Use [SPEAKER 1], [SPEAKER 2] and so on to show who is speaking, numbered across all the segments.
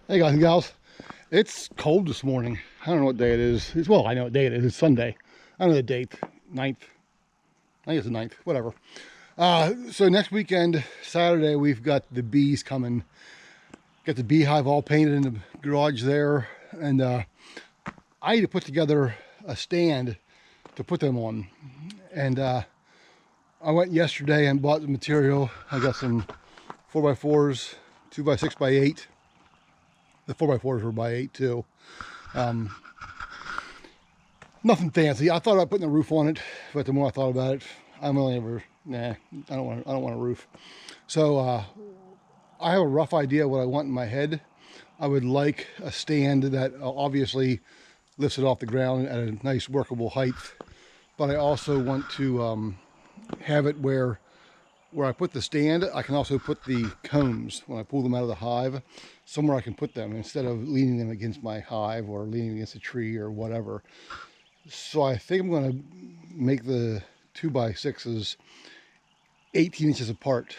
[SPEAKER 1] Hey guys and gals, it's cold this morning. I don't know what day it is. Well, I know what day it is. It's Sunday. I don't know the date. 9th. I think it's the 9th. Whatever. So next weekend, Saturday, we've got the bees coming. Got the beehive all painted in the garage there. And I need to put together a stand to put them on. And I went yesterday and bought the material. I got some 4x4s, 2x6x8. The 4x4s were by 8 too. Nothing fancy. I thought about putting a roof on it, but the more I thought about it, I'm only ever, nah, I don't want a roof. So I have a rough idea what I want in my head. I would like a stand that obviously lifts it off the ground at a nice workable height, but I also want to have it where I put the stand, I can also put the combs when I pull them out of the hive, somewhere I can put them instead of leaning them against my hive or leaning against a tree or whatever. So I think I'm going to make the 2x6s 18 inches apart.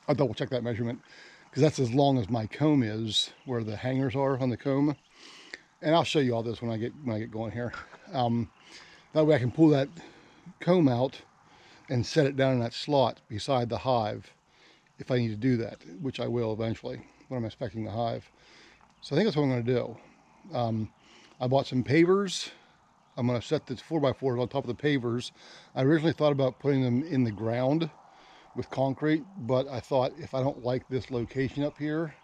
[SPEAKER 1] I'll double check that measurement because that's as long as my comb is, where the hangers are on the comb. And I'll show you all this when I get going here. That way I can pull that comb out and set it down in that slot beside the hive if I need to do that, which I will eventually when I'm inspecting the hive. So I think that's what I'm going to do. I bought some pavers. I'm going to set the 4x4s on top of the pavers. I originally thought about putting them in the ground with concrete, but I thought if I don't like this location up here,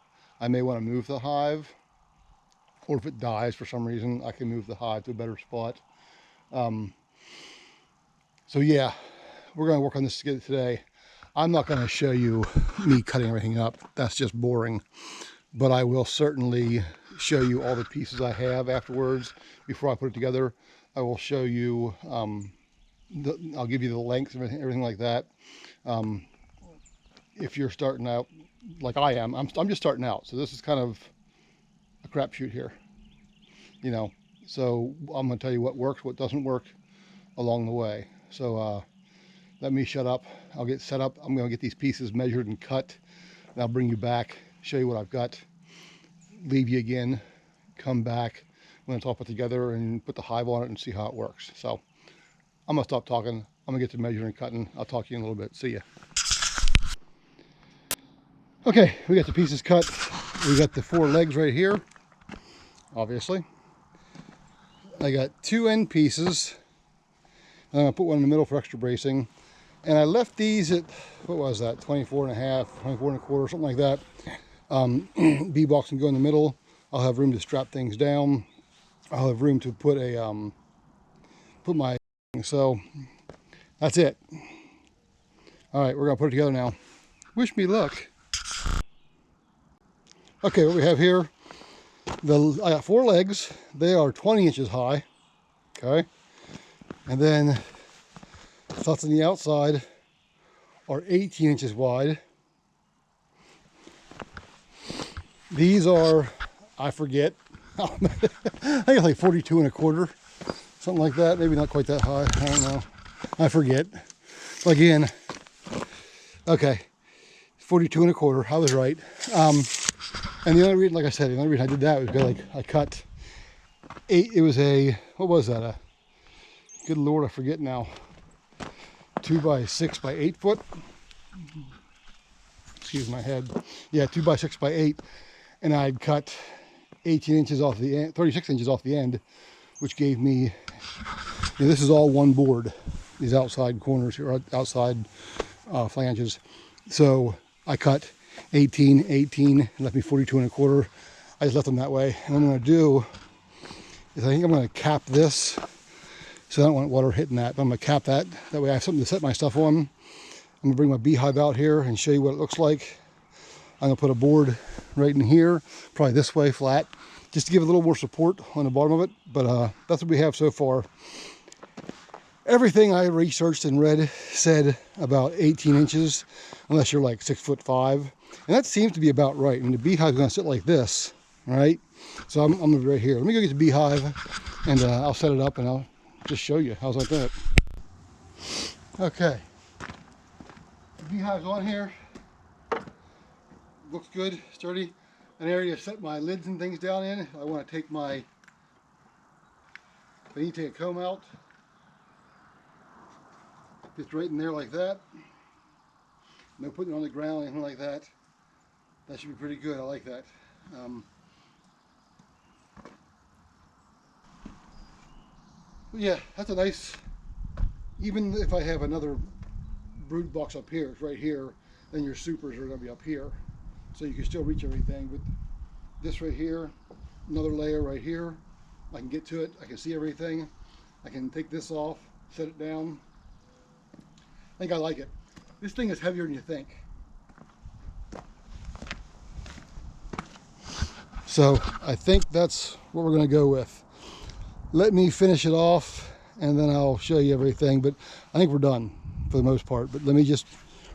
[SPEAKER 1] I may want to move the hive, or if it dies for some reason, I can move the hive to a better spot. So yeah, we're going to work on this today. I'm not going to show you me cutting everything up. That's just boring. But I will certainly show you all the pieces I have afterwards before I put it together. I will show you, I'll give you the lengths and everything like that. If you're starting out like I am, I'm just starting out. So this is kind of a crapshoot here, you know. So I'm going to tell you what works, what doesn't work along the way. So let me shut up. I'll get set up. I'm going to get these pieces measured and cut. And I'll bring you back, show you what I've got, leave you again, come back when it's all put together and put the hive on it and see how it works. So I'm going to stop talking. I'm going to get to measuring and cutting. I'll talk to you in a little bit. See ya. Okay, we got the pieces cut. We got the 4 legs right here, obviously. I got 2 end pieces. I'm going to put one in the middle for extra bracing. And I left these at, what was that, 24 and a half, 24 and a quarter, something like that. B-box can go in the middle. I'll have room to strap things down. I'll have room to put a, put my, so that's it. All right, we're gonna put it together now. Wish me luck. Okay, what we have here, I got 4 legs. They are 20 inches high, okay? And then stuff on the outside are 18 inches wide. These are, I forget, I think it's like 42 and a quarter, something like that. Maybe not quite that high. I don't know. I forget. Again, okay, 42 and a quarter. I was right. And the only reason, like I said, the only reason I did that was because I cut 8. It was a, what was that? Good Lord, I forget now. 2x6x8 foot. Excuse my head. Yeah, 2x6x8, and I'd cut 18 inches off the end, 36 inches off the end, which gave me. You know, this is all one board. These outside corners here, outside flanges. So I cut 18, 18, left me 42 and a quarter. I just left them that way. And what I'm going to do is I think I'm going to cap this. So I don't want water hitting that, but I'm going to cap that. That way I have something to set my stuff on. I'm going to bring my beehive out here and show you what it looks like. I'm going to put a board right in here, probably this way, flat, just to give a little more support on the bottom of it. But that's what we have so far. Everything I researched and read said about 18 inches, unless you're like 6'5". And that seems to be about right. I mean, the beehive's going to sit like this, right? So I'm going to be right here. Let me go get the beehive, and I'll set it up, and I'll just show you. How's like that? Okay. The beehive's on here. Looks good, sturdy. an area to set my lids and things down in. I want to take my, I need to take a comb out. Just right in there like that. No putting it on the ground, anything like that. That should be pretty good. I like that. But yeah, that's a nice, even if I have another brood box up here, it's right here, then your supers are going to be up here. So you can still reach everything. But this right here, another layer right here, I can get to it, I can see everything. I can take this off, set it down. I think I like it. This thing is heavier than you think. So I think that's what we're going to go with. Let me finish it off and then I'll show you everything. But I think we're done for the most part. But let me just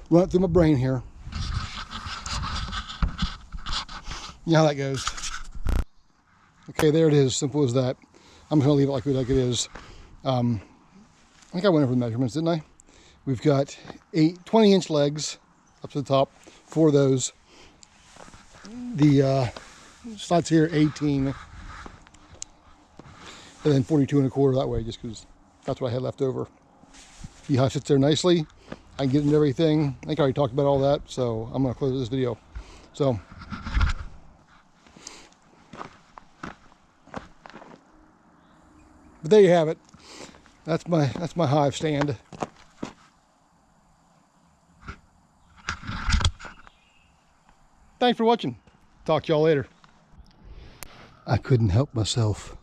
[SPEAKER 1] run it through my brain here. You know how that goes. Okay, there it is. Simple as that. I'm just going to leave it like it is. I think I went over the measurements, didn't I? We've got 20-inch legs up to the top, 4 of those. The slots here 18, and then 42 1/4 that way, just because that's what I had left over. Beehive sits there nicely. I can get into everything. I think I already talked about all that, so I'm going to close this video. So, but there you have it. That's my hive stand. Thanks for watching. Talk to y'all later. I couldn't help myself.